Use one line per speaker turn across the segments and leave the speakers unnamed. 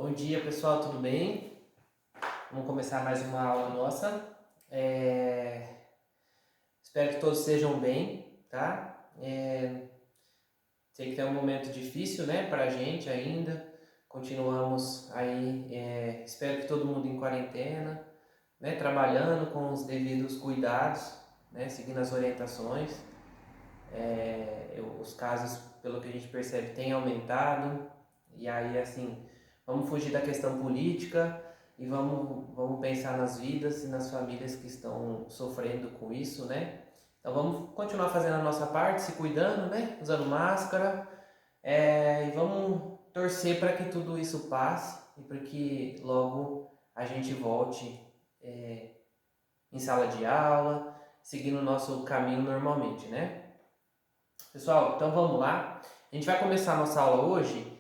Bom dia, pessoal, tudo bem? Vamos começar mais uma aula nossa. Espero que todos estejam bem, tá? Sei que é um momento difícil, né, pra gente ainda. Continuamos aí, espero que todo mundo em quarentena, né, trabalhando com os devidos cuidados, né, seguindo as orientações. Os casos, pelo que a gente percebe, têm aumentado. E aí, assim, vamos fugir da questão política e vamos pensar nas vidas e nas famílias que estão sofrendo com isso, né? Então vamos continuar fazendo a nossa parte, se cuidando, né? Usando máscara, e vamos torcer para que tudo isso passe e para que logo a gente volte em sala de aula, seguindo o nosso caminho normalmente, né? Pessoal, então vamos lá. A gente vai começar a nossa aula hoje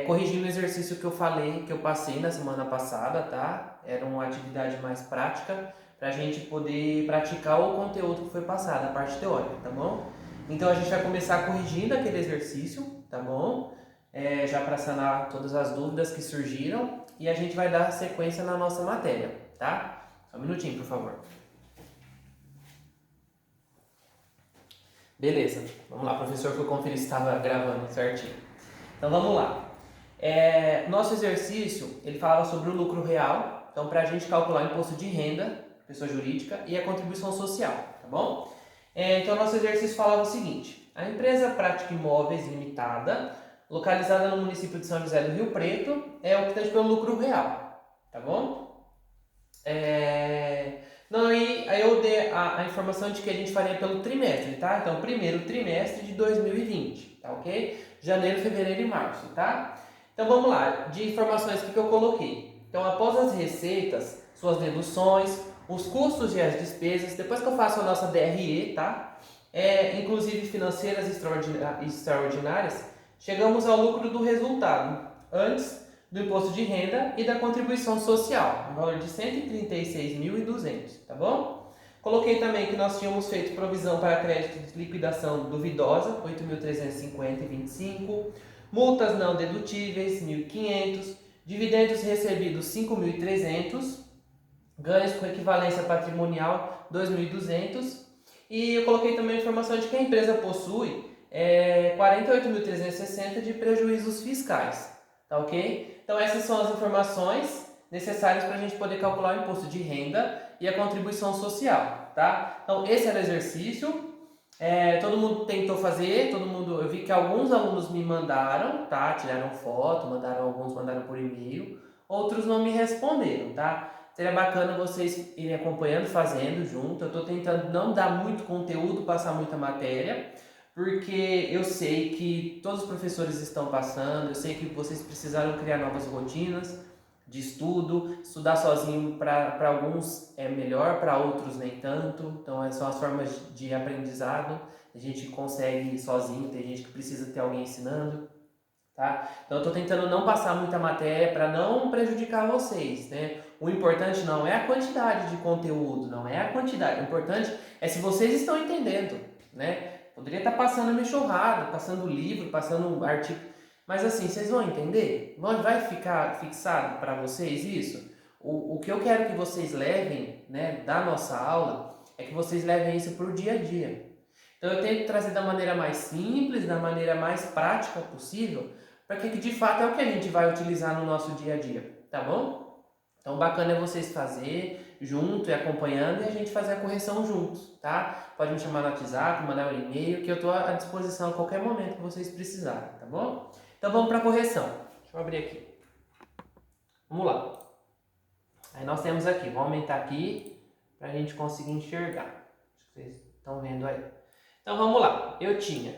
corrigindo o exercício que eu falei, que eu passei na semana passada, tá? Era uma atividade mais prática para a gente poder praticar o conteúdo que foi passado, a parte teórica, tá bom? Então a gente vai começar corrigindo aquele exercício, tá bom? Já para sanar todas as dúvidas que surgiram e a gente vai dar sequência na nossa matéria, tá? Só um minutinho, por favor. Beleza, vamos lá, professor, foi conferir se estava gravando certinho. Então vamos lá. Nosso exercício, ele falava sobre o lucro real, então para a gente calcular o imposto de renda, pessoa jurídica, e a contribuição social, tá bom? Então nosso exercício falava o seguinte: a empresa Prática Imóveis Limitada, localizada no município de São José do Rio Preto, é optante pelo lucro real, tá bom? Não, aí eu dei a informação de que a gente faria pelo trimestre, tá? Então, primeiro trimestre de 2020, tá ok? Janeiro, fevereiro e março, tá? Então, vamos lá. De informações, o que eu coloquei? Então, após as receitas, suas deduções, os custos e as despesas, depois que eu faço a nossa DRE, tá? Inclusive financeiras extraordinárias, chegamos ao lucro do resultado, antes do imposto de renda e da contribuição social, no valor de 136.200, tá bom? Coloquei também que nós tínhamos feito provisão para crédito de liquidação duvidosa, 8.350,25, multas não dedutíveis, 1.500, dividendos recebidos, 5.300, ganhos com equivalência patrimonial, 2.200, e eu coloquei também a informação de que a empresa possui 48.360 de prejuízos fiscais, tá ok? Então essas são as informações necessárias para a gente poder calcular o imposto de renda e a contribuição social, tá? Então esse era o exercício, todo mundo tentou fazer, eu vi que alguns alunos me mandaram, tá? Tiraram foto, alguns mandaram por e-mail, outros não me responderam, tá? Seria bacana vocês irem acompanhando, fazendo junto. Eu estou tentando não dar muito conteúdo, passar muita matéria, porque eu sei que todos os professores estão passando, eu sei que vocês precisaram criar novas rotinas de estudo, estudar sozinho para alguns é melhor, para outros nem tanto, então são as formas de aprendizado, a gente consegue sozinho, tem gente que precisa ter alguém ensinando, tá? Então eu estou tentando não passar muita matéria para não prejudicar vocês, né? O importante não é a quantidade de conteúdo, não é a quantidade, o importante é se vocês estão entendendo, né? Poderia estar passando uma enxurrada, passando livro, passando artigo, mas assim, vocês vão entender? Vai ficar fixado para vocês isso? O que eu quero que vocês levem, né, da nossa aula é que vocês levem isso para o dia a dia. Então eu tento trazer da maneira mais simples, da maneira mais prática possível, para que de fato é o que a gente vai utilizar no nosso dia a dia, tá bom? Então bacana é vocês fazer junto e acompanhando e a gente fazer a correção juntos, tá? Pode me chamar no WhatsApp, mandar um e-mail, que eu estou à disposição a qualquer momento que vocês precisarem, tá bom? Então vamos para a correção. Deixa eu abrir aqui. Vamos lá. Aí nós temos aqui, vou aumentar aqui para a gente conseguir enxergar. Acho que vocês estão vendo aí. Então vamos lá. Eu tinha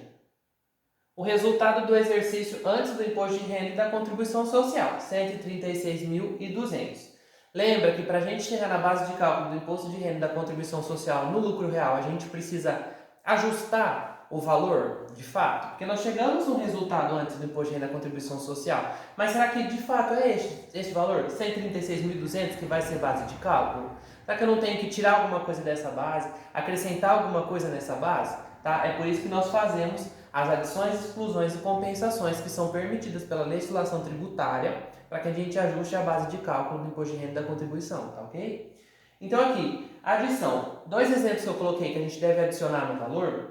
o resultado do exercício antes do imposto de renda e da contribuição social, 136.200. Lembra que para a gente chegar na base de cálculo do imposto de renda e da contribuição social no lucro real, a gente precisa ajustar o valor de fato? Porque nós chegamos no resultado antes do imposto de renda e da contribuição social, mas será que de fato é este valor, 136.200, que vai ser base de cálculo? Será que eu não tenho que tirar alguma coisa dessa base, acrescentar alguma coisa nessa base? Tá? É por isso que nós fazemos as adições, exclusões e compensações que são permitidas pela legislação tributária para que a gente ajuste a base de cálculo do imposto de renda e da contribuição, tá ok? Então aqui, adição, dois exemplos que eu coloquei que a gente deve adicionar no valor,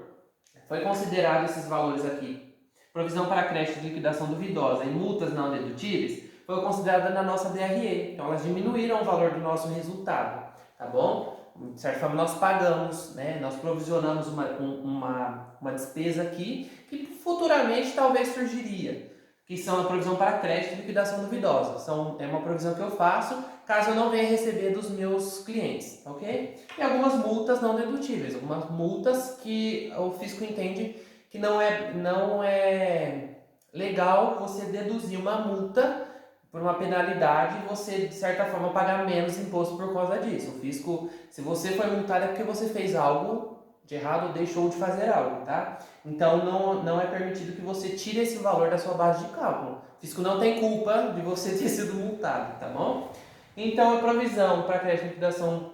foi considerado esses valores aqui, provisão para crédito de liquidação duvidosa e multas não dedutíveis, foi considerada na nossa DRE, então elas diminuíram o valor do nosso resultado, tá bom? De certa forma nós pagamos, né? Nós provisionamos uma despesa aqui que futuramente talvez surgiria, que são a provisão para crédito e liquidação duvidosa. É uma provisão que eu faço caso eu não venha receber dos meus clientes, ok? E algumas multas não dedutíveis, algumas multas que o fisco entende que não é legal você deduzir uma multa por uma penalidade e você, de certa forma, pagar menos imposto por causa disso. O fisco, se você foi multado é porque você fez algo de errado ou deixou de fazer algo, tá? Então, não é permitido que você tire esse valor da sua base de cálculo. O fisco não tem culpa de você ter sido multado, tá bom? Então, a provisão para crédito de liquidação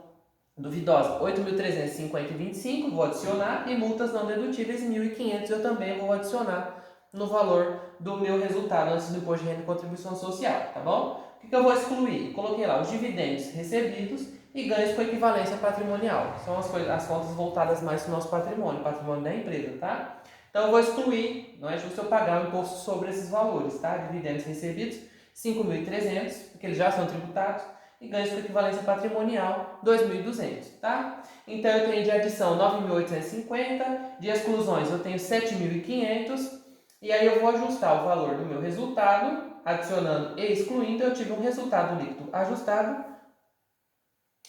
duvidosa, 8.350,25, vou adicionar, e multas não dedutíveis, 1.500, eu também vou adicionar no valor do meu resultado antes do imposto de renda e contribuição social, tá bom? O que eu vou excluir? Coloquei lá os dividendos recebidos e ganhos com equivalência patrimonial. São as contas voltadas mais para o nosso patrimônio da empresa, tá? Então eu vou excluir, não é justo eu pagar o imposto sobre esses valores, tá? Dividendos recebidos, 5.300, porque eles já são tributados, e ganhos com equivalência patrimonial, 2.200, tá? Então eu tenho de adição 9.850, de exclusões eu tenho 7.500, e aí eu vou ajustar o valor do meu resultado, adicionando e excluindo, eu tive um resultado líquido ajustado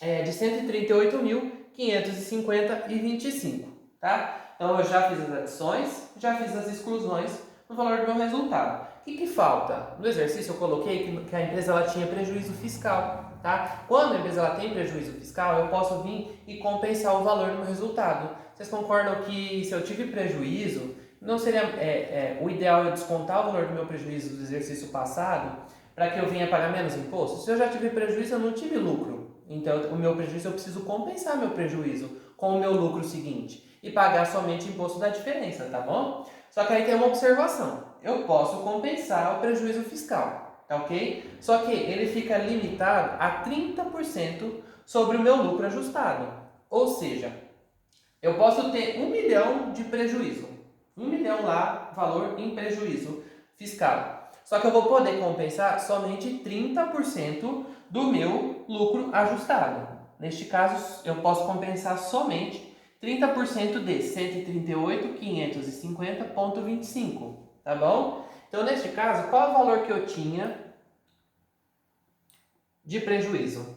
de 138.550,25, tá? Então eu já fiz as adições, já fiz as exclusões no valor do meu resultado. O que falta? No exercício eu coloquei que a empresa ela tinha prejuízo fiscal, tá? Quando a empresa ela tem prejuízo fiscal, eu posso vir e compensar o valor do meu resultado. Vocês concordam que se eu tive prejuízo, não seria o ideal é descontar o valor do meu prejuízo do exercício passado para que eu venha pagar menos imposto? Se eu já tive prejuízo, eu não tive lucro. Então, o meu prejuízo, eu preciso compensar meu prejuízo com o meu lucro seguinte e pagar somente o imposto da diferença, tá bom? Só que aí tem uma observação. Eu posso compensar o prejuízo fiscal, tá ok? Só que ele fica limitado a 30% sobre o meu lucro ajustado. Ou seja, eu posso ter 1 milhão de prejuízo. 1 milhão lá, valor em prejuízo fiscal. Só que eu vou poder compensar somente 30% do meu lucro ajustado. Neste caso, eu posso compensar somente 30% de 138.550,25, tá bom? Então, neste caso, qual é o valor que eu tinha de prejuízo?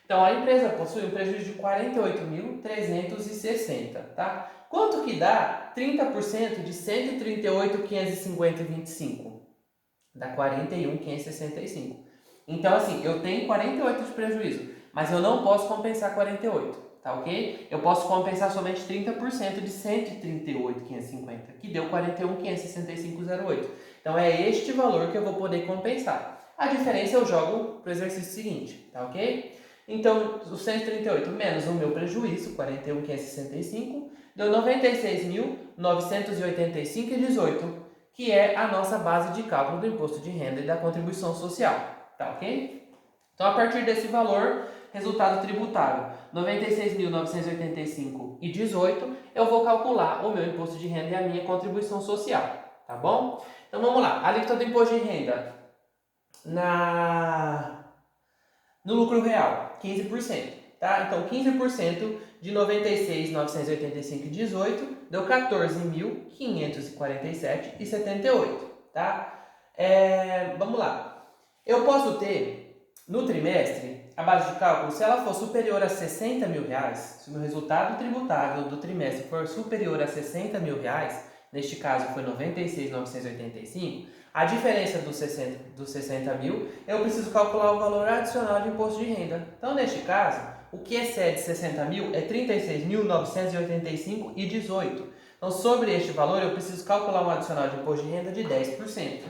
Então, a empresa possui um prejuízo de 48.360, tá? Quanto que dá 30% de 138.550,25? Dá 41.565. Então, assim, eu tenho 48 de prejuízo, mas eu não posso compensar 48, tá ok? Eu posso compensar somente 30% de 138.550, que deu 41.565,08. Então, é este valor que eu vou poder compensar. A diferença eu jogo para o exercício seguinte, tá ok? Então, os 138 menos o meu prejuízo, 41.565, deu 96.985,18, que é a nossa base de cálculo do imposto de renda e da contribuição social, tá ok? Então, a partir desse valor, resultado tributário, 96.985,18, eu vou calcular o meu imposto de renda e a minha contribuição social, tá bom? Então, vamos lá. A alíquota do imposto de renda no lucro real, 15%, tá? Então, 15% de 96.985,18 deu 14.547,78, tá? Vamos lá. Eu posso ter, no trimestre, a base de cálculo, se ela for superior a 60 mil reais, se o meu resultado tributável do trimestre for superior a 60 mil reais, neste caso foi 96.985, a diferença dos 60 mil, eu preciso calcular o valor adicional de imposto de renda. Então, neste caso, o que excede 60 mil é 36.985,18. Então, sobre este valor, eu preciso calcular um adicional de imposto de renda de 10%.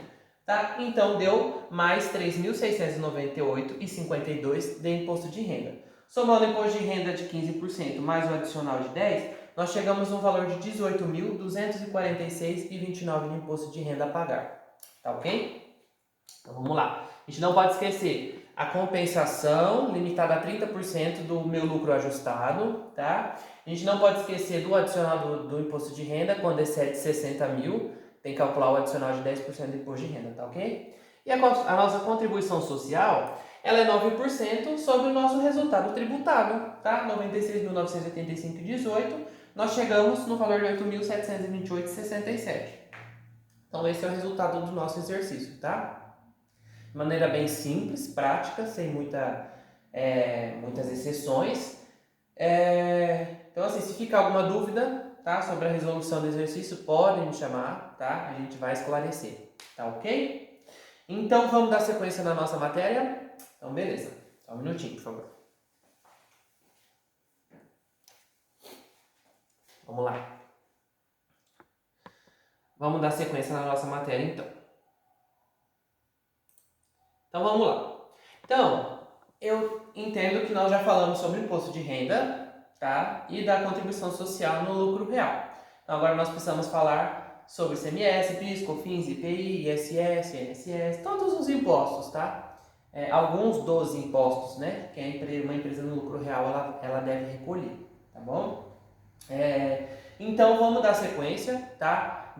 Tá? Então, deu mais 3.698,52 de imposto de renda. Somando o imposto de renda de 15% mais o adicional de 10%, nós chegamos no valor de R$ 18.246,29 de imposto de renda a pagar. Tá ok? Então vamos lá. A gente não pode esquecer a compensação limitada a 30% do meu lucro ajustado, tá? A gente não pode esquecer do adicional do imposto de renda quando excede 60 mil, tem que calcular o adicional de 10% do imposto de renda, tá ok? E a nossa contribuição social, ela é 9% sobre o nosso resultado tributado, tá? 96.985,18, nós chegamos no valor de 8.728,67. Então esse é o resultado do nosso exercício, tá? De maneira bem simples, prática, sem muitas exceções. Então assim, se ficar alguma dúvida, tá, sobre a resolução do exercício, podem me chamar, tá? A gente vai esclarecer, tá ok? Então vamos dar sequência na nossa matéria? Então beleza, só um minutinho, por favor. Vamos lá. Vamos dar sequência na nossa matéria então. Então vamos lá. Então, eu entendo que nós já falamos sobre o imposto de renda, tá? E da contribuição social no lucro real. Então agora nós precisamos falar sobre ICMS, PIS, COFINS, IPI, ISS, INSS, todos os impostos, tá? Alguns dos impostos, né? Que uma empresa no lucro real ela deve recolher, tá bom? Então vamos dar sequência, tá?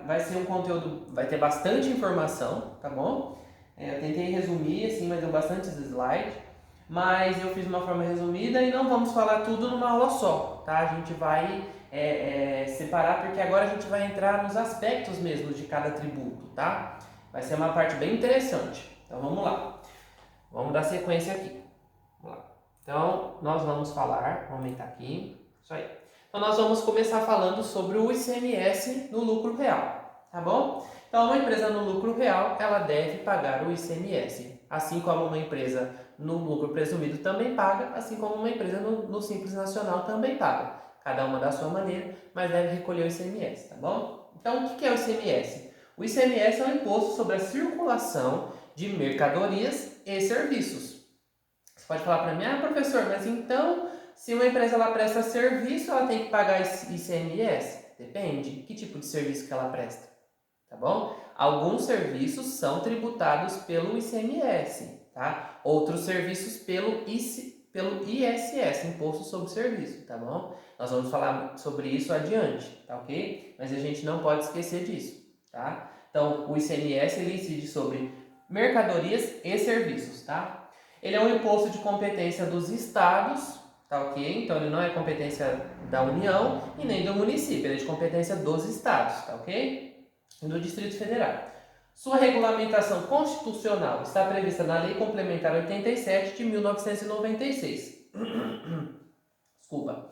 Vai ser um conteúdo, vai ter bastante informação, tá bom? Eu tentei resumir assim, mas deu bastante slide, mas eu fiz de uma forma resumida e não vamos falar tudo numa aula só, tá? A gente vai separar porque agora a gente vai entrar nos aspectos mesmo de cada tributo, tá? Vai ser uma parte bem interessante. Então vamos lá, vamos dar sequência aqui. Vamos lá. Então nós vamos falar, vou aumentar aqui, isso aí. Então nós vamos começar falando sobre o ICMS no lucro real, tá bom? Então uma empresa no lucro real, ela deve pagar o ICMS, assim como uma empresa no lucro presumido também paga, assim como uma empresa no Simples Nacional também paga. Cada uma da sua maneira, mas deve recolher o ICMS, tá bom? Então o que é o ICMS? O ICMS é um imposto sobre a circulação de mercadorias e serviços. Você pode falar para mim, professor, mas então se uma empresa ela presta serviço, ela tem que pagar ICMS? Depende. Que tipo de serviço que ela presta? Tá bom? Alguns serviços são tributados pelo ICMS, tá? Outros serviços pelo ISS, Imposto sobre Serviço, tá bom? Nós vamos falar sobre isso adiante, tá ok? Mas a gente não pode esquecer disso, tá? Então, o ICMS ele incide sobre mercadorias e serviços, tá? Ele é um imposto de competência dos estados, tá ok? Então, ele não é competência da União e nem do município, ele é de competência dos estados, tá ok? Do Distrito Federal. Sua regulamentação constitucional está prevista na Lei Complementar 87 de 1996. Desculpa.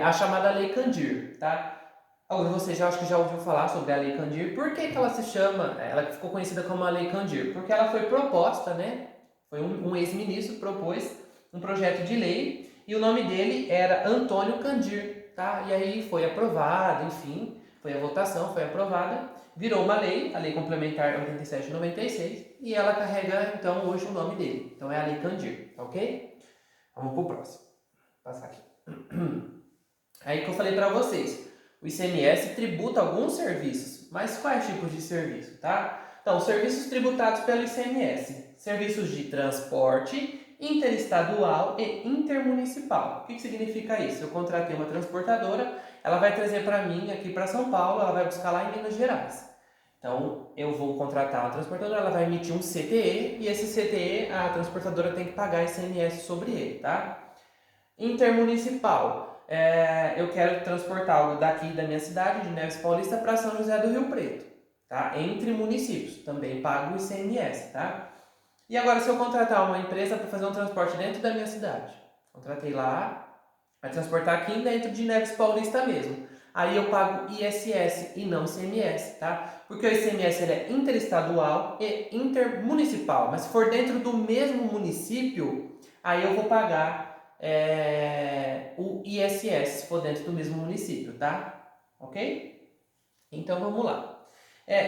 A chamada Lei Candir, tá? Alguns de vocês acho que já ouviu falar sobre a Lei Candir. Por que ela se chama, ela ficou conhecida como a Lei Candir? Porque ela foi proposta, né? Foi um ex-ministro que propôs um projeto de lei e o nome dele era Antônio Candir, tá? E aí foi aprovado, enfim, foi a votação, foi aprovada, virou uma lei, a Lei Complementar 87 de 96, e ela carrega, então, hoje o nome dele. Então, é a Lei Candir, tá ok? Vamos pro próximo. Vou passar aqui. Aí que eu falei para vocês, o ICMS tributa alguns serviços, mas quais tipos de serviço, tá? Então, serviços tributados pelo ICMS, serviços de transporte, interestadual e intermunicipal. O que significa isso? Eu contratei uma transportadora, ela vai trazer para mim aqui para São Paulo, ela vai buscar lá em Minas Gerais. Então, eu vou contratar uma transportadora, ela vai emitir um CTE e esse CTE a transportadora tem que pagar ICMS sobre ele, tá? Intermunicipal, eu quero transportar algo daqui da minha cidade, de Neves Paulista, para São José do Rio Preto, tá? Entre municípios, também pago o ICMS, tá? E agora, se eu contratar uma empresa para fazer um transporte dentro da minha cidade, contratei lá, vai transportar aqui dentro de Neves Paulista mesmo. Aí eu pago ISS e não ICMS, tá? Porque o ICMS ele é interestadual e intermunicipal, mas se for dentro do mesmo município, aí eu vou pagar o ISS, se for dentro do mesmo município, tá? Ok? Então vamos lá.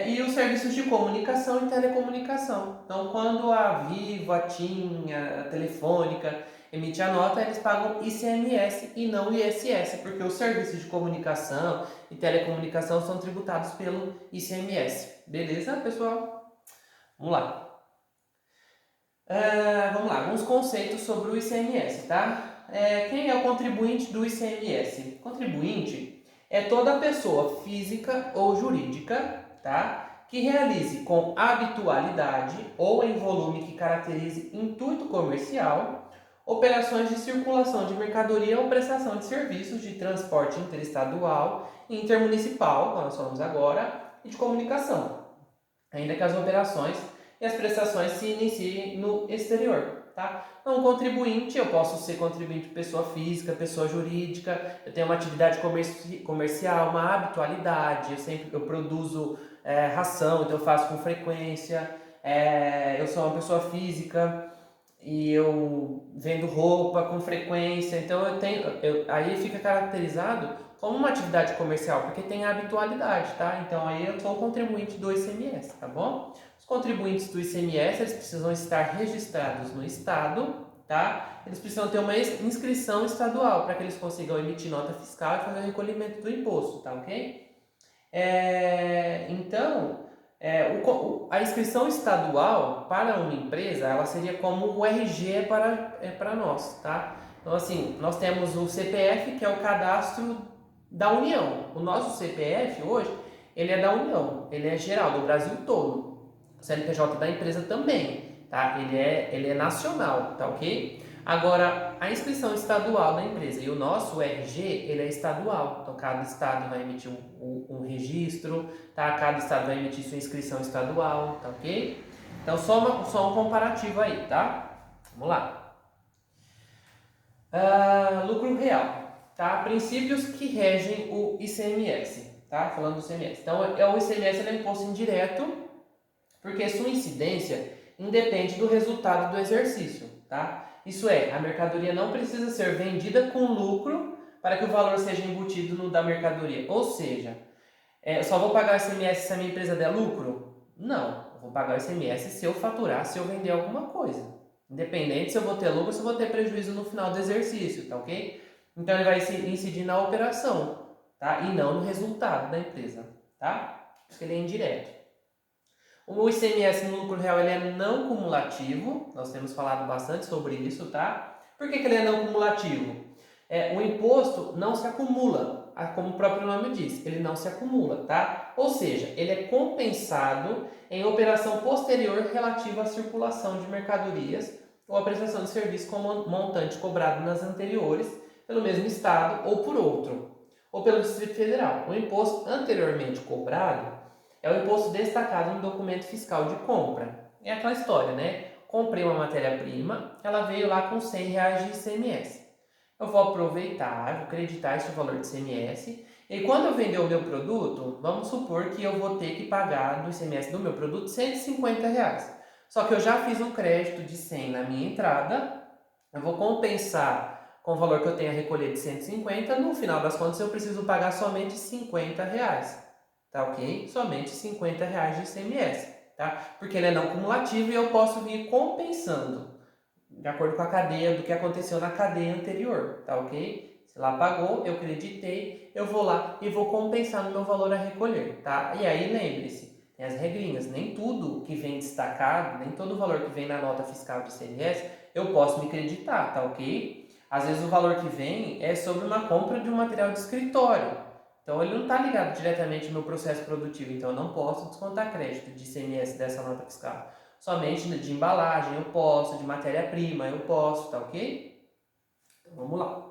E os serviços de comunicação e telecomunicação. Então, quando a Vivo, a TIM, a Telefônica, emite a nota, eles pagam ICMS e não ISS, porque os serviços de comunicação e telecomunicação são tributados pelo ICMS. Beleza, pessoal? Vamos lá. Vamos lá, alguns conceitos sobre o ICMS, tá? Quem é o contribuinte do ICMS? Contribuinte é toda pessoa física ou jurídica, tá? Que realize com habitualidade ou em volume que caracterize intuito comercial operações de circulação de mercadoria ou prestação de serviços de transporte interestadual e intermunicipal, como nós falamos agora, e de comunicação, ainda que as operações e as prestações se iniciem no exterior, tá? Então, contribuinte, eu posso ser contribuinte pessoa física, pessoa jurídica, eu tenho uma atividade comercial, uma habitualidade, eu produzo ração, então eu faço com frequência, eu sou uma pessoa física e eu vendo roupa com frequência, então aí fica caracterizado como uma atividade comercial, porque tem a habitualidade, tá? Então aí eu sou o contribuinte do ICMS, tá bom? Os contribuintes do ICMS, eles precisam estar registrados no estado, tá? Eles precisam ter uma inscrição estadual para que eles consigam emitir nota fiscal e fazer o recolhimento do imposto, tá ok? A inscrição estadual para uma empresa, ela seria como o RG para nós, tá? Então, assim, nós temos o CPF, que é o cadastro da União. O nosso CPF hoje, ele é da União, ele é geral, do Brasil todo. O CNPJ da empresa também, tá? Ele é nacional, tá ok? Agora, a inscrição estadual da empresa e o nosso RG, ele é estadual. Então, cada estado vai emitir um registro, tá? Cada estado vai emitir sua inscrição estadual, tá ok? Então, só um comparativo aí, tá? Vamos lá. Lucro real, tá? Princípios que regem o ICMS, tá? Falando do ICMS. Então, o ICMS ele é um imposto indireto, porque sua incidência independe do resultado do exercício, tá? Isso é, a mercadoria não precisa ser vendida com lucro para que o valor seja embutido no da mercadoria. Ou seja, eu só vou pagar o ICMS se a minha empresa der lucro? Não, eu vou pagar o ICMS se eu faturar, se eu vender alguma coisa. Independente se eu vou ter lucro ou se eu vou ter prejuízo no final do exercício, tá ok? Então ele vai incidir na operação, tá? E não no resultado da empresa, tá? Porque ele é indireto. O ICMS no lucro real ele é não cumulativo, nós temos falado bastante sobre isso, tá? Por que ele é não cumulativo? O imposto não se acumula, como o próprio nome diz, ele não se acumula, tá? Ou seja, ele é compensado em operação posterior relativa à circulação de mercadorias ou à prestação de serviço com montante cobrado nas anteriores pelo mesmo estado ou por outro, ou pelo Distrito Federal. O imposto anteriormente cobrado é o imposto destacado no documento fiscal de compra. É aquela história, né? Comprei uma matéria-prima, ela veio lá com R$100 de ICMS. Eu vou aproveitar, vou creditar esse valor de ICMS, e quando eu vender o meu produto, vamos supor que eu vou ter que pagar do ICMS do meu produto R$150. Só que eu já fiz um crédito de 100 na minha entrada, eu vou compensar com o valor que eu tenho a recolher de 150, no final das contas eu preciso pagar somente R$50. Tá ok? Somente R$50 de ICMS, tá? Porque ele é não cumulativo e eu posso vir compensando, de acordo com a cadeia do que aconteceu na cadeia anterior, tá ok? Se lá pagou, eu creditei, eu vou lá e vou compensar no meu valor a recolher, tá? E aí lembre-se, tem as regrinhas, nem tudo que vem destacado, nem todo o valor que vem na nota fiscal de ICMS, eu posso me creditar, tá ok? Às vezes o valor que vem é sobre uma compra de um material de escritório. Então ele não está ligado diretamente ao meu processo produtivo, então eu não posso descontar crédito de ICMS dessa nota fiscal. Somente de embalagem eu posso, de matéria-prima eu posso, tá ok? Então vamos lá.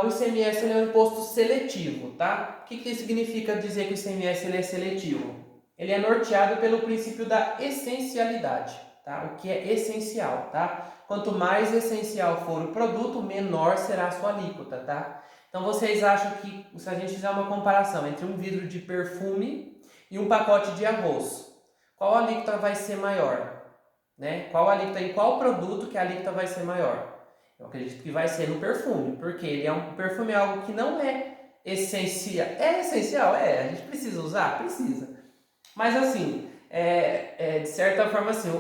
O ICMS ele é um imposto seletivo, tá? O que significa dizer que o ICMS ele é seletivo? Ele é norteado pelo princípio da essencialidade, tá? O que é essencial, tá? Quanto mais essencial for o produto, menor será a sua alíquota, tá? Então vocês acham que, se a gente fizer uma comparação entre um vidro de perfume e um pacote de arroz, qual alíquota vai ser maior? Né? Em qual produto que a alíquota vai ser maior? Eu acredito que vai ser no perfume, porque o perfume é algo que não é essencial. É essencial? A gente precisa usar? Precisa. Mas assim, de certa forma assim,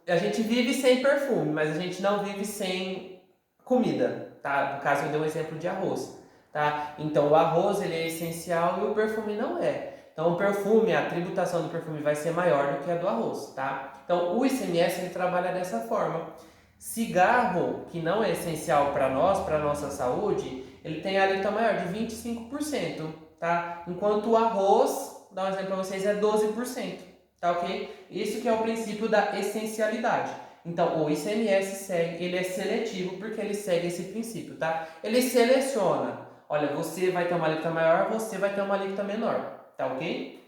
a gente vive sem perfume, mas a gente não vive sem comida, tá? No caso eu dei um exemplo de arroz, tá? Então o arroz ele é essencial e o perfume não é. Então o perfume, a tributação do perfume vai ser maior do que a do arroz, tá? Então o ICMS ele trabalha dessa forma. Cigarro, que não é essencial para nós, para nossa saúde, ele tem a alíquota maior de 25%, tá? Enquanto o arroz, vou dar um exemplo para vocês, é 12%, tá ok? Isso que é o princípio da essencialidade. Então, o ICMS segue, ele é seletivo porque ele segue esse princípio, tá? Ele seleciona, olha, você vai ter uma alíquota maior, você vai ter uma alíquota menor, tá ok?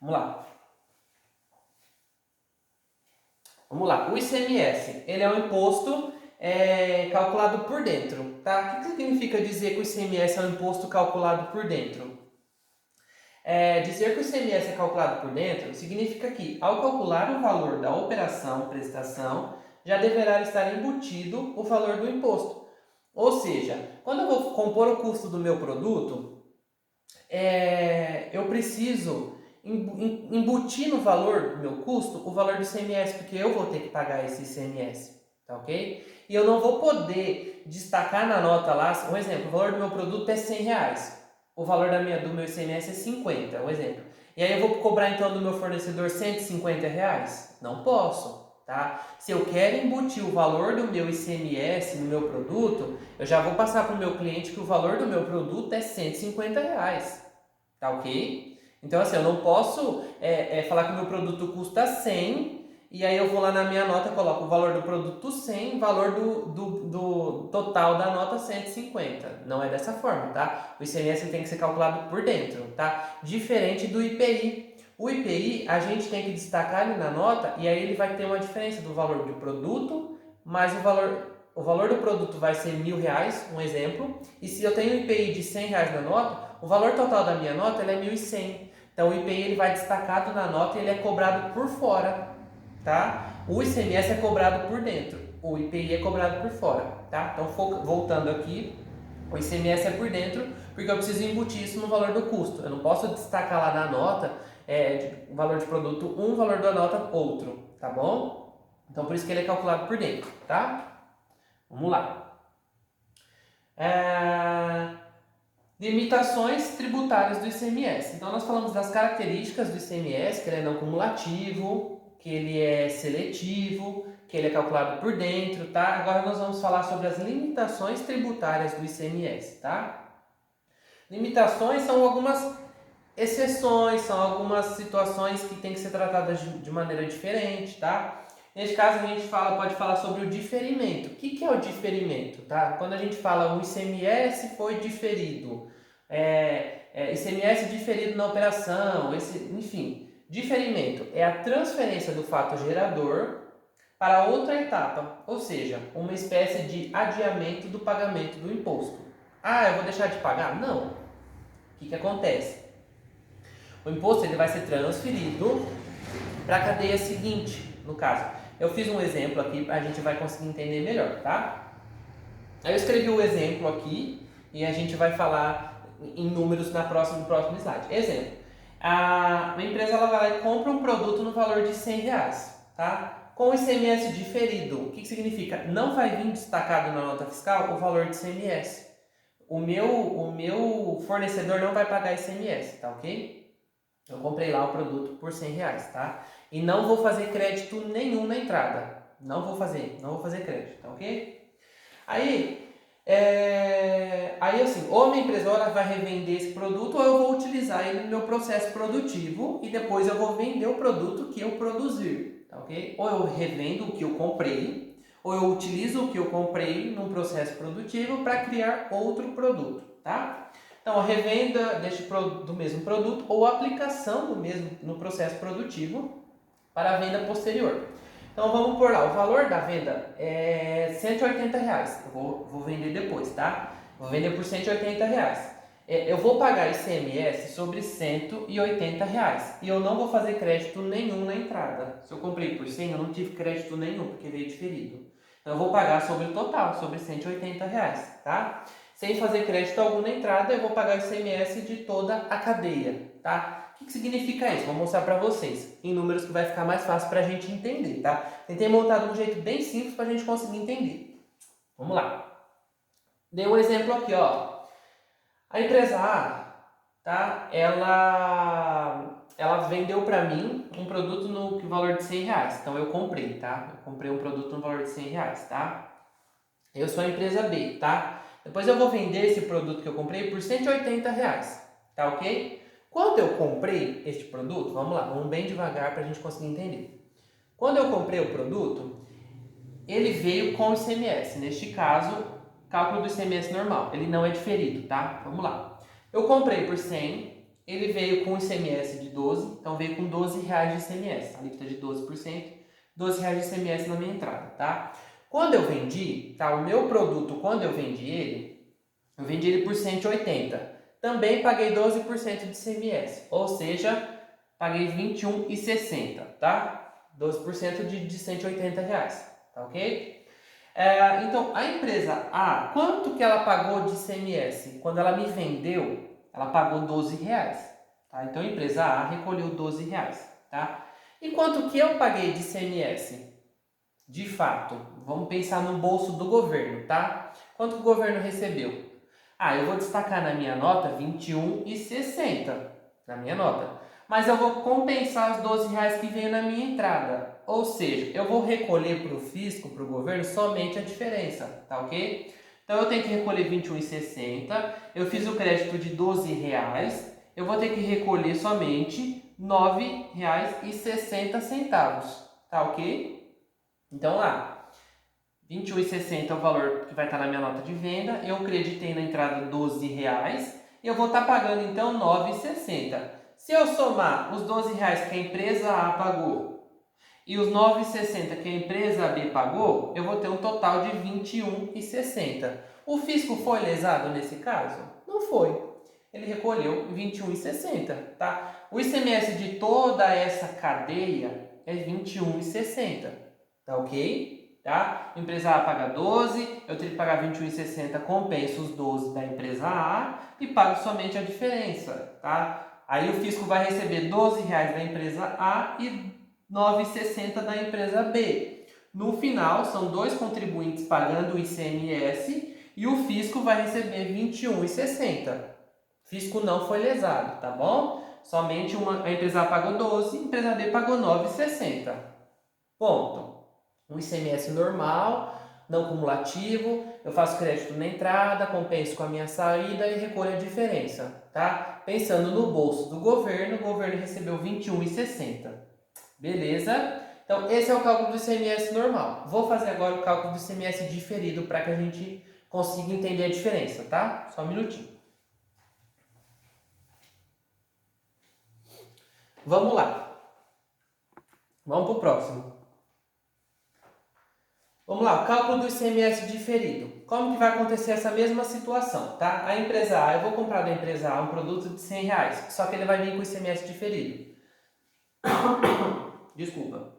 Vamos lá. Vamos lá, o ICMS, ele é um imposto calculado por dentro, tá? O que significa dizer que o ICMS é um imposto calculado por dentro? Dizer que o ICMS é calculado por dentro significa que, ao calcular o valor da operação, prestação, já deverá estar embutido o valor do imposto. Ou seja, quando eu vou compor o custo do meu produto, eu preciso embutir no valor do meu custo o valor do ICMS, porque eu vou ter que pagar esse ICMS, tá ok? E eu não vou poder destacar na nota lá, um exemplo, o valor do meu produto é R$100, o valor do meu ICMS é 50, um exemplo. E aí eu vou cobrar então do meu fornecedor R$150? Não posso, tá? Se eu quero embutir o valor do meu ICMS no meu produto, eu já vou passar para o meu cliente que o valor do meu produto é R$150, tá ok? Então assim, eu não posso falar que o meu produto custa 100 e aí eu vou lá na minha nota e coloco o valor do produto 100, valor do total da nota 150. Não é dessa forma, tá? O ICMS tem que ser calculado por dentro, tá? Diferente do IPI. O IPI a gente tem que destacar ali na nota e aí ele vai ter uma diferença do valor do produto mais o valor do produto vai ser R$1.000, um exemplo. E se eu tenho um IPI de R$100 na nota, o valor total da minha nota é 1.100. Então o IPI ele vai destacado na nota e ele é cobrado por fora, tá? O ICMS é cobrado por dentro, o IPI é cobrado por fora, tá? Então voltando aqui, o ICMS é por dentro porque eu preciso embutir isso no valor do custo. Eu não posso destacar lá na nota o valor de produto um, valor da nota outro, tá bom? Então por isso que ele é calculado por dentro, tá? Vamos lá. Limitações tributárias do ICMS. Então nós falamos das características do ICMS, que ele é não cumulativo, que ele é seletivo, que ele é calculado por dentro, tá? Agora nós vamos falar sobre as limitações tributárias do ICMS, tá? Limitações são algumas exceções, são algumas situações que têm que ser tratadas de maneira diferente, tá? Neste caso a gente pode falar sobre o diferimento. O que é o diferimento, tá? Quando a gente fala o ICMS foi diferido, ICMS diferido na operação, enfim, diferimento é a transferência do fato gerador para outra etapa, ou seja, uma espécie de adiamento do pagamento do imposto. Ah, eu vou deixar de pagar? Não. O que acontece? O imposto ele vai ser transferido para a cadeia seguinte, no caso. Eu fiz um exemplo aqui, a gente vai conseguir entender melhor, tá? Aí eu escrevi o exemplo aqui e a gente vai falar em números no próximo slide. Exemplo, uma empresa ela vai lá e compra um produto no valor de R$100, tá? Com o ICMS diferido, o que significa? Não vai vir destacado na nota fiscal o valor de ICMS. O meu fornecedor não vai pagar ICMS, tá ok? Eu comprei lá o produto por R$100, tá? E não vou fazer crédito nenhum na entrada. Não vou fazer crédito, tá ok? Aí assim, ou a minha empresa vai revender esse produto ou eu vou utilizar ele no meu processo produtivo e depois eu vou vender o produto que eu produzir, tá ok? Ou eu revendo o que eu comprei, ou eu utilizo o que eu comprei num processo produtivo para criar outro produto, tá? Então, a revenda do mesmo produto ou a aplicação do mesmo no processo produtivo para a venda posterior. Então, vamos por lá, o valor da venda é R$180. Eu vou vender depois, tá? Vou vender por R$180. Eu vou pagar ICMS sobre R$180 e eu não vou fazer crédito nenhum na entrada. Se eu comprei por 100, eu não tive crédito nenhum porque veio diferido. Então, eu vou pagar sobre o total, sobre R$180, tá? sem fazer crédito algum na entrada, eu vou pagar o ICMS de toda a cadeia, tá? O que significa isso? Vou mostrar para vocês em números que vai ficar mais fácil para a gente entender, tá? Tentei montar de um jeito bem simples para a gente conseguir entender. Vamos lá. Dei um exemplo aqui, ó. A empresa A, tá? Ela vendeu para mim um produto no valor de R$100. Então eu comprei, tá? Eu comprei um produto no valor de R$100, tá? Eu sou a empresa B, tá? Depois eu vou vender esse produto que eu comprei por R$180, tá ok? Quando eu comprei este produto, vamos lá, vamos bem devagar para a gente conseguir entender. Quando eu comprei o produto, ele veio com ICMS. Neste caso, cálculo do ICMS normal. Ele não é diferido, tá? Vamos lá. Eu comprei por 100, ele veio com ICMS de 12, então veio com R$12 de ICMS. A alíquota de 12%, R$12 de ICMS na minha entrada, tá? Quando eu vendi, tá? O meu produto, quando eu vendi ele por 180. Também paguei 12% de ICMS, ou seja, paguei R$21,60, tá? 12% de R$180, tá ok? Então, a empresa A, quanto que ela pagou de ICMS? Quando ela me vendeu, ela pagou R$12, tá? Então, a empresa A recolheu R$12, tá? E quanto que eu paguei de ICMS? De fato, vamos pensar no bolso do governo, tá? Quanto que o governo recebeu? Eu vou destacar na minha nota R$21,60 na minha nota. Mas eu vou compensar os R$12 que veio na minha entrada. Ou seja, eu vou recolher para o fisco, para o governo, somente a diferença, tá ok? Então eu tenho que recolher R$21,60. Eu fiz o crédito de R$12. Eu vou ter que recolher somente R$9,60, tá ok? Então lá, R$21,60 é o valor que vai estar na minha nota de venda. Eu creditei na entrada R$12 e eu vou estar pagando então R$9,60. Se eu somar os R$12 que a empresa A pagou e os R$9,60 que a empresa B pagou, eu vou ter um total de R$21,60. O fisco foi lesado nesse caso? Não foi. Ele recolheu R$21,60, tá? O ICMS de toda essa cadeia é R$21,60, tá ok? Tá? A empresa A paga 12, eu tenho que pagar R$21,60, compenso os 12 da empresa A e pago somente a diferença, tá? Aí o fisco vai receber R$12 da empresa A e R$9,60 da empresa B. No final, são dois contribuintes pagando o ICMS e o fisco vai receber R$21,60. Fisco não foi lesado, tá bom? Somente a empresa A pagou 12, a empresa B pagou R$9,60. Ponto. Um ICMS normal, não cumulativo, eu faço crédito na entrada, compenso com a minha saída e recolho a diferença, tá? Pensando no bolso do governo, o governo recebeu R$21,60. Beleza? Então, esse é o cálculo do ICMS normal. Vou fazer agora o cálculo do ICMS diferido para que a gente consiga entender a diferença, tá? Só um minutinho. Vamos lá. Vamos para o próximo. Vamos lá, o cálculo do ICMS diferido. Como que vai acontecer essa mesma situação, tá? A empresa A, eu vou comprar da empresa A um produto de R$100, só que ele vai vir com ICMS diferido. Desculpa.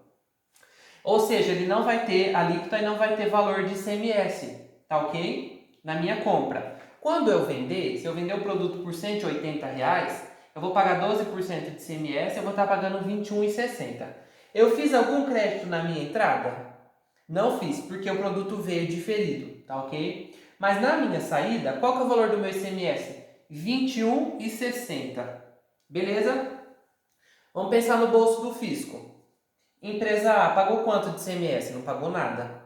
Ou seja, ele não vai ter alíquota e não vai ter valor de ICMS, tá ok? Na minha compra. Quando eu vender, se eu vender o produto por R$180, eu vou pagar 12% de ICMS, eu vou estar pagando R$21,60. Eu fiz algum crédito na minha entrada? Não fiz, porque o produto veio diferido, tá ok? Mas na minha saída, qual que é o valor do meu ICMS? R$21,60. Beleza? Vamos pensar no bolso do fisco. Empresa A pagou quanto de ICMS? Não pagou nada,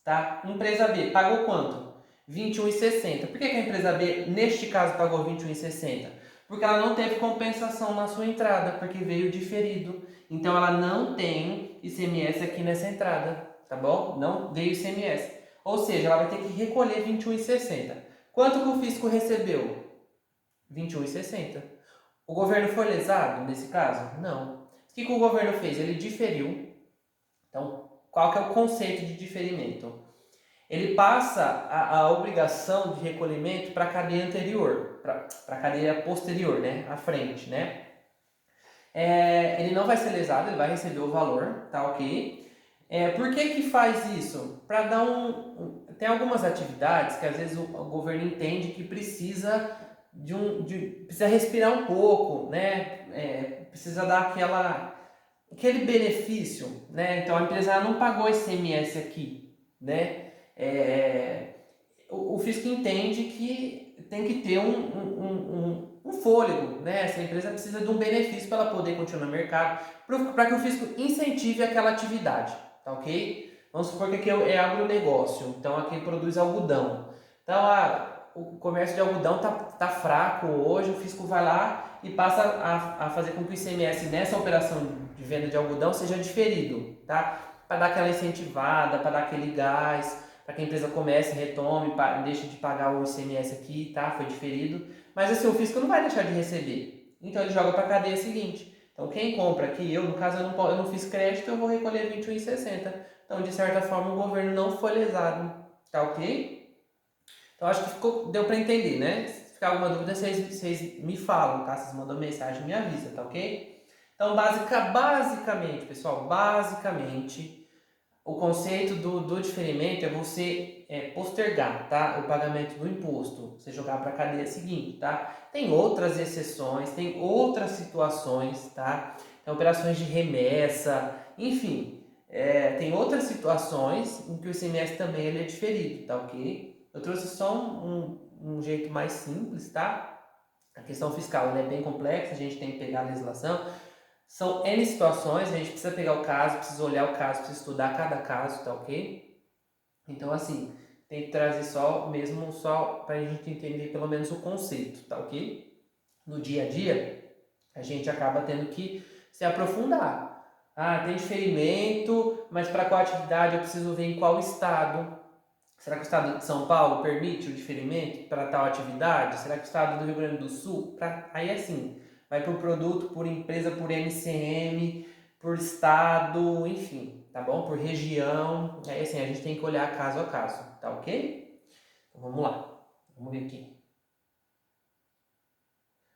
tá? Empresa B pagou quanto? R$21,60. Por que a empresa B, neste caso, pagou R$21,60? Porque ela não teve compensação na sua entrada, porque veio diferido. Então, ela não tem ICMS aqui nessa entrada, tá bom? Não veio ICMS. Ou seja, ela vai ter que recolher R$21,60. Quanto que o fisco recebeu? R$21,60. O governo foi lesado nesse caso? Não. O que o governo fez? Ele diferiu. Então, qual que é o conceito de diferimento? Ele passa a obrigação de recolhimento para a cadeia anterior, para a cadeia posterior, né? À frente, né? Ele não vai ser lesado, ele vai receber o valor, tá ok? Por que faz isso? Para dar tem algumas atividades que às vezes o governo entende que precisa precisa respirar um pouco, né? Precisa dar aquele benefício, né? Então a empresa não pagou ICMS aqui, né? O fisco entende que tem que ter um fôlego, né? Essa empresa precisa de um benefício para ela poder continuar no mercado, para que o fisco incentive aquela atividade, tá ok? Vamos supor que aqui é agronegócio, então aqui produz algodão. Então o comércio de algodão tá fraco hoje, o fisco vai lá e passa a fazer com que o ICMS nessa operação de venda de algodão seja diferido, tá? Para dar aquela incentivada, para dar aquele gás, para que a empresa comece, retome, deixe de pagar o ICMS aqui, tá? Foi diferido. Mas assim, o fisco não vai deixar de receber. Então ele joga para a cadeia seguinte. Então quem compra aqui, no caso eu não fiz crédito, eu vou recolher 21,60. Então de certa forma o governo não foi lesado, tá ok? Então acho que deu para entender, né? Se ficar alguma dúvida, vocês me falam, tá? Vocês mandam mensagem, me avisa, tá ok? Então basicamente, pessoal, o conceito do diferimento é você postergar, tá? O pagamento do imposto, você jogar para a cadeia seguinte, tá? Tem outras exceções, tem outras situações, tá? Tem operações de remessa, enfim, tem outras situações em que o ICMS também ele é diferido, tá ok? Eu trouxe só um jeito mais simples, tá? A questão fiscal ela é bem complexa, a gente tem que pegar a legislação. São N situações, a gente precisa pegar o caso, precisa olhar o caso, precisa estudar cada caso, tá ok? Então, assim, tem que trazer só para a gente entender pelo menos o conceito, tá ok? No dia a dia, a gente acaba tendo que se aprofundar. Ah, tem diferimento, mas para qual atividade eu preciso ver em qual estado? Será que o estado de São Paulo permite o diferimento para tal atividade? Será que o estado do Rio Grande do Sul? Aí assim, vai por produto, por empresa, por MCM, por estado, enfim, tá bom? Por região. Aí assim, a gente tem que olhar caso a caso, tá ok? Então vamos lá, vamos ver aqui.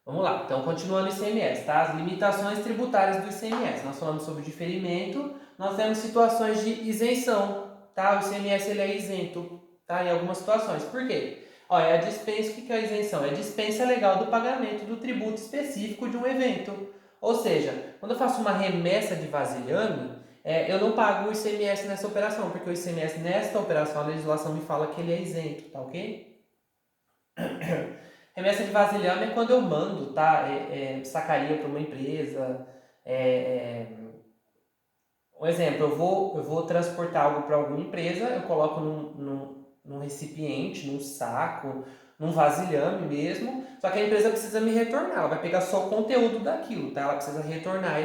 Vamos lá, então continuando o ICMS, tá? As limitações tributárias do ICMS. Nós falamos sobre diferimento, nós temos situações de isenção, tá? O ICMS ele é isento, tá? Em algumas situações. Por quê? Olha, a dispensa, o que é a isenção? É a dispensa legal do pagamento do tributo específico de um evento. Ou seja, quando eu faço uma remessa de vasilhame, eu não pago o ICMS nessa operação, porque o ICMS nesta operação, a legislação me fala que ele é isento, tá ok? Remessa de vasilhame é quando eu mando, tá? Sacaria para uma empresa. Um exemplo, eu vou transportar algo para alguma empresa, eu coloco num recipiente, num saco, num vasilhame mesmo, só que a empresa precisa me retornar, ela vai pegar só o conteúdo daquilo, tá? Ela precisa retornar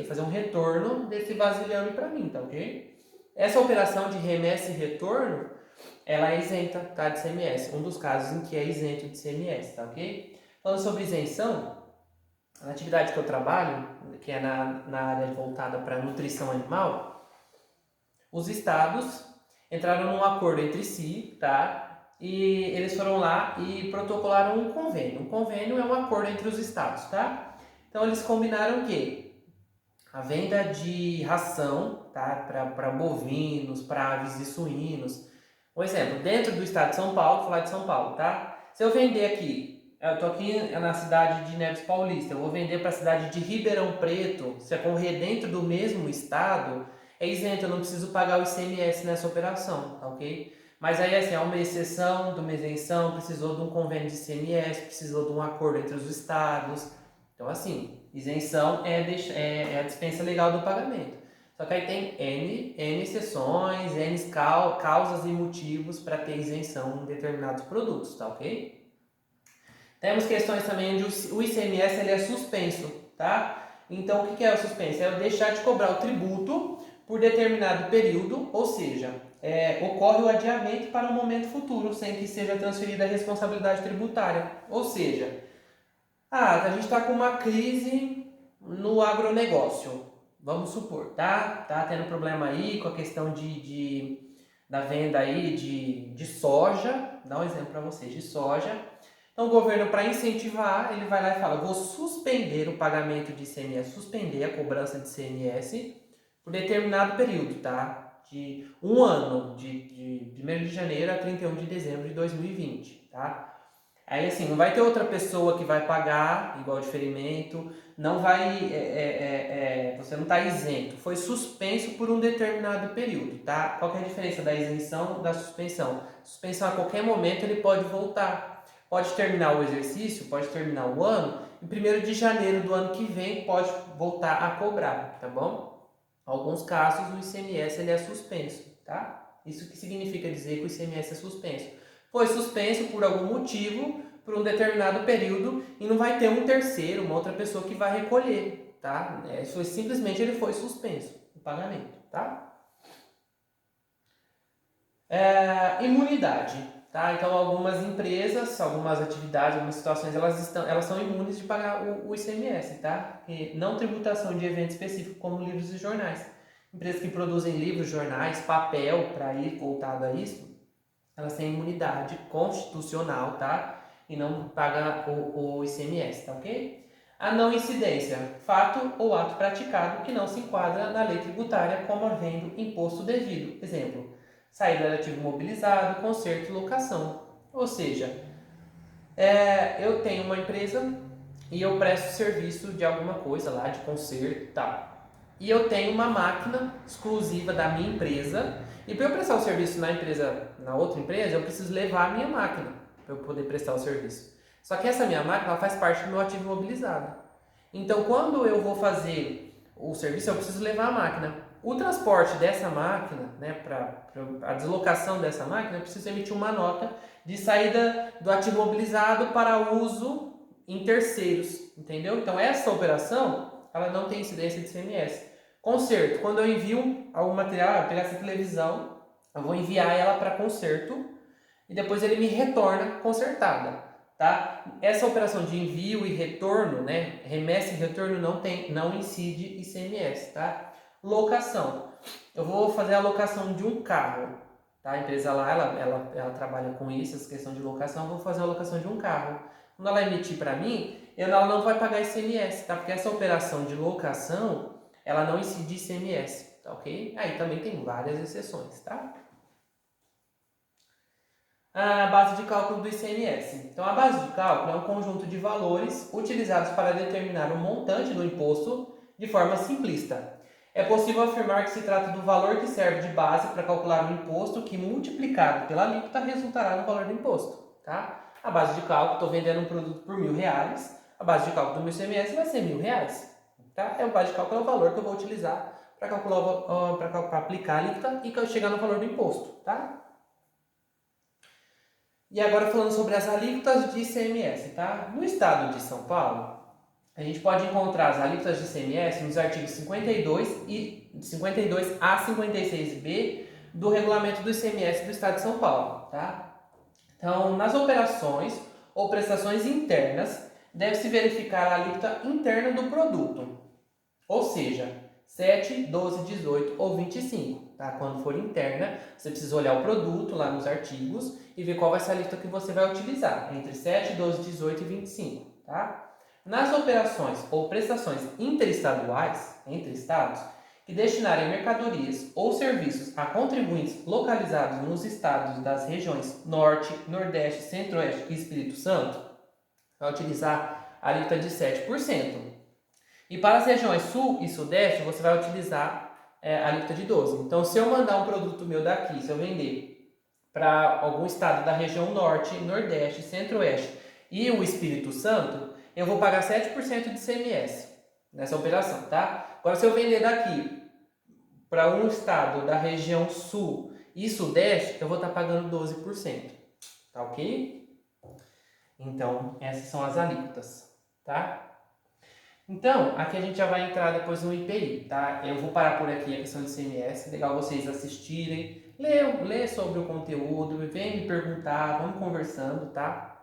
fazer um retorno desse vasilhame para mim, tá ok? Essa operação de remessa e retorno, ela é isenta, tá, de ICMS. Um dos casos em que é isento de ICMS, tá ok? Falando sobre isenção, a atividade que eu trabalho, que é na área voltada para nutrição animal, os estados entraram num acordo entre si, tá? E eles foram lá e protocolaram um convênio. Um convênio é um acordo entre os estados, tá? Então eles combinaram que a venda de ração, tá? Para bovinos, para aves e suínos. Um exemplo, dentro do estado de São Paulo, vou falar de São Paulo, tá? Se eu vender aqui, eu estou aqui na cidade de Neves Paulista, eu vou vender para a cidade de Ribeirão Preto, se ocorrer dentro do mesmo estado, é isento, eu não preciso pagar o ICMS nessa operação, tá ok? Mas aí assim, há uma exceção de uma isenção, precisou de um convênio de ICMS, precisou de um acordo entre os estados. Então assim, isenção é a dispensa legal do pagamento. Só que aí tem N exceções, N causas e motivos para ter isenção em determinados produtos, tá ok? Temos questões também onde o ICMS ele é suspenso, tá? Então o que é o suspenso? É eu deixar de cobrar o tributo por determinado período, ou seja, ocorre o adiamento para um momento futuro, sem que seja transferida a responsabilidade tributária. Ou seja, a gente está com uma crise no agronegócio. Vamos supor, tá? Tá tendo problema aí com a questão da venda aí de soja. Dá um exemplo para vocês, de soja. Então o governo, para incentivar, ele vai lá e fala, vou suspender o pagamento de ICMS, suspender a cobrança de ICMS por determinado período, tá? de um ano, de 1º de janeiro a 31 de dezembro de 2020, tá? Aí assim, não vai ter outra pessoa que vai pagar igual diferimento, não vai, você não está isento, foi suspenso por um determinado período, tá? Qual que é a diferença da isenção da suspensão? Suspensão a qualquer momento ele pode voltar, pode terminar o exercício, pode terminar o ano, e 1º de janeiro do ano que vem pode voltar a cobrar, tá bom? Em alguns casos o ICMS ele é suspenso, tá? Isso que significa dizer que o ICMS é suspenso. Foi suspenso por algum motivo, por um determinado período, e não vai ter um terceiro, uma outra pessoa que vai recolher, tá? Simplesmente ele foi suspenso, o pagamento, tá? Imunidade, tá? Então algumas empresas, algumas atividades, algumas situações, elas são imunes de pagar o ICMS, tá? E não tributação de evento específico como livros e jornais. Empresas que produzem livros, jornais, papel para ir voltado a isso, elas têm imunidade constitucional, tá? E não pagam o ICMS, tá ok? A não incidência, fato ou ato praticado que não se enquadra na lei tributária como havendo imposto devido. Exemplo, saída de ativo mobilizado, conserto e locação. Ou seja, eu tenho uma empresa e eu presto serviço de alguma coisa lá, de conserto e tal. E eu tenho uma máquina exclusiva da minha empresa. E para eu prestar o serviço na outra empresa, eu preciso levar a minha máquina para eu poder prestar o serviço. Só que essa minha máquina ela faz parte do meu ativo imobilizado. Então, quando eu vou fazer o serviço, eu preciso levar a máquina. O transporte dessa máquina, né, a deslocação dessa máquina, eu preciso emitir uma nota de saída do ativo imobilizado para uso em terceiros, entendeu? Então, essa operação ela não tem incidência de ICMS. Conserto, quando eu envio algum material, eu pegar essa televisão, eu vou enviar ela para conserto e depois ele me retorna consertada, tá? Essa operação de envio e retorno, né, remessa e retorno não incide ICMS, tá? Locação, eu vou fazer a locação de um carro, tá? A empresa lá, ela trabalha com isso, essa questão de locação, eu vou fazer a locação de um carro. Quando ela emitir para mim, ela não vai pagar ICMS, tá? Porque essa operação de locação, ela não incide ICMS, tá ok? Aí também tem várias exceções, tá? A base de cálculo do ICMS. Então, a base de cálculo é um conjunto de valores utilizados para determinar o montante do imposto de forma simplista. É possível afirmar que se trata do valor que serve de base para calcular o imposto que, multiplicado pela alíquota, resultará no valor do imposto, tá? A base de cálculo, estou vendendo um produto por R$1.000, a base de cálculo do meu ICMS vai ser R$1.000, tá? A base de cálculo é o valor que eu vou utilizar para calcular, para aplicar a alíquota e chegar no valor do imposto, tá? E agora falando sobre as alíquotas de ICMS, tá? No estado de São Paulo, a gente pode encontrar as alíquotas de ICMS nos artigos 52 a 56b do regulamento do ICMS do estado de São Paulo, tá? Então, nas operações ou prestações internas, deve-se verificar a alíquota interna do produto, ou seja, 7, 12, 18 ou 25, tá? Quando for interna, você precisa olhar o produto lá nos artigos e ver qual vai ser a alíquota que você vai utilizar, entre 7, 12, 18 e 25, tá? Nas operações ou prestações interestaduais, entre estados, que destinarem mercadorias ou serviços a contribuintes localizados nos estados das regiões Norte, Nordeste, Centro-Oeste e Espírito Santo, vai utilizar a alíquota de 7%. E para as regiões Sul e Sudeste, você vai utilizar a alíquota de 12%. Então, se eu mandar um produto meu daqui, se eu vender para algum estado da região Norte, Nordeste, Centro-Oeste e o Espírito Santo, eu vou pagar 7% de ICMS nessa operação, tá? Agora, se eu vender daqui para um estado da região Sul e Sudeste, eu vou estar pagando 12%, tá ok? Então, essas são as alíquotas, tá? Então, aqui a gente já vai entrar depois no IPI, tá? Eu vou parar por aqui a questão do ICMS, legal vocês assistirem, ler sobre o conteúdo, vem me perguntar, vamos conversando, tá?